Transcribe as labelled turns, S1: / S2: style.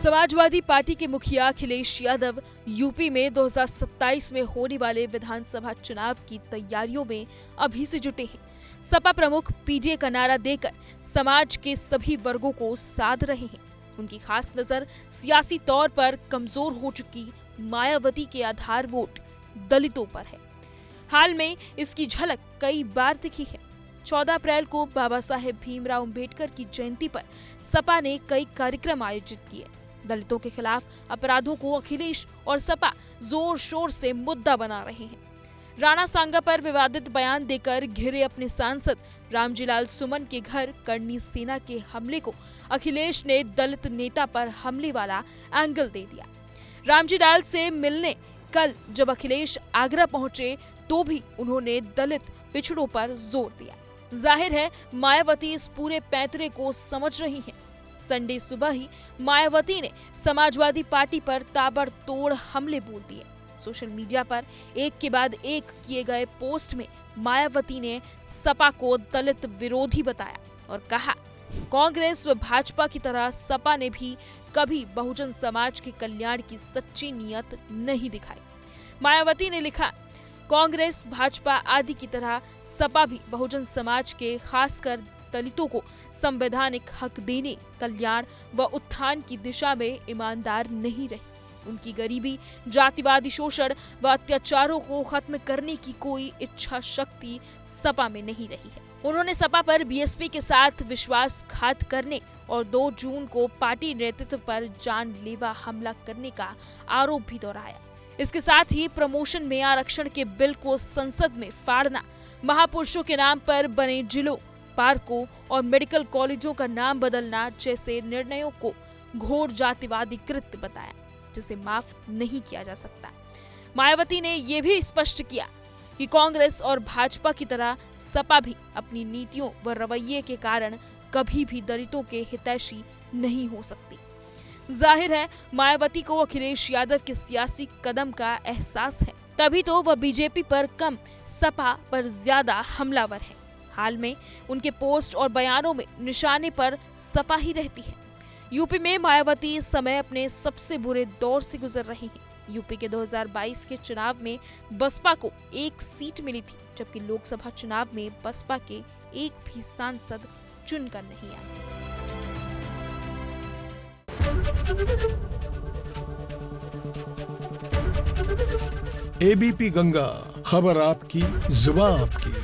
S1: Samajwadi party के मुखिया Akhilesh Yadav UP में 2027 में होने वाले विधानसभा चुनाव की तैयारियों में अभी से जुटे हैं। सपा प्रमुख पीडीए का नारा देकर समाज के सभी वर्गों को साध रहे हैं। उनकी खास नजर सियासी तौर पर कमजोर हो चुकी मायावती के आधार वोट दलितों पर है। हाल में इसकी झलक कई बार दिखी है। 14 अप्रैल को बाबा साहेब भीमराव अंबेडकर की जयंती पर सपा ने कई कार्यक्रम आयोजित किए। दलितों के खिलाफ अपराधों को अखिलेश और सपा जोर शोर से मुद्दा बना रहे हैं। राणा सांगा पर विवादित बयान देकर घिरे अपने सांसद रामजीलाल सुमन के घर करनी सेना के हमले को अखिलेश ने दलित नेता पर हमले वाला एंगल दे दिया। रामजीलाल से मिलने कल जब अखिलेश आगरा पहुंचे तो भी उन्होंने दलित पिछड़ों पर जोर दिया। जाहिर है मायावती इस पूरे पैंतरे को समझ रही हैं। संडे सुबह ही मायावती ने समाजवादी पार्टी पर ताबड़तोड़ हमले बोल दिए। सोशल मीडिया पर एक के बाद एक किए गए पोस्ट में मायावती ने सपा को दलित विरोधी बताया और कहा, कांग्रेस व भाजपा की तरह सपा ने भी कभी बहुजन समाज के कल्याण की सच्ची नियत नहीं दिखाई। मायावती ने लिखा, कांग्रेस भाजपा आदि की तरह सपा भी बहुजन समाज के खासकर दलितों को संवैधानिक हक देने, कल्याण व उत्थान की दिशा में ईमानदार नहीं रही। उनकी गरीबी, जातिवादी शोषण व अत्याचारों को खत्म करने की कोई इच्छा शक्ति सपा में नहीं रही है। उन्होंने सपा पर बीएसपी के साथ विश्वासघात करने और 2 जून को पार्टी नेतृत्व पर जानलेवा हमला करने का आरोप भी दोहराया। इसके साथ ही प्रमोशन में आरक्षण के बिल को संसद में फाड़ना, महापुरुषों के नाम पर बने जिलों, पार्कों और मेडिकल कॉलेजों का नाम बदलना जैसे निर्णयों को घोर जातिवादी कृत्य बताया, जिसे माफ नहीं किया जा सकता। मायावती ने यह भी स्पष्ट किया कि कांग्रेस और भाजपा की तरह सपा भी अपनी नीतियों व रवैये के कारण कभी भी दलितों के हितैषी नहीं हो सकती। जाहिर है मायावती को अखिलेश यादव के सियासी कदम का एहसास है, तभी तो वह बीजेपी पर कम, सपा पर ज्यादा हमलावर है। हाल में उनके पोस्ट और बयानों में निशाने पर सपा ही रहती है। यूपी में मायावती इस समय अपने सबसे बुरे दौर से गुजर रही हैं। यूपी के 2022 के चुनाव में बसपा को 1 सीट मिली थी, जबकि लोकसभा चुनाव में बसपा के एक भी सांसद चुनकर नहीं आए।
S2: एबीपी गंगा, खबर आपकी, जुबान आपकी।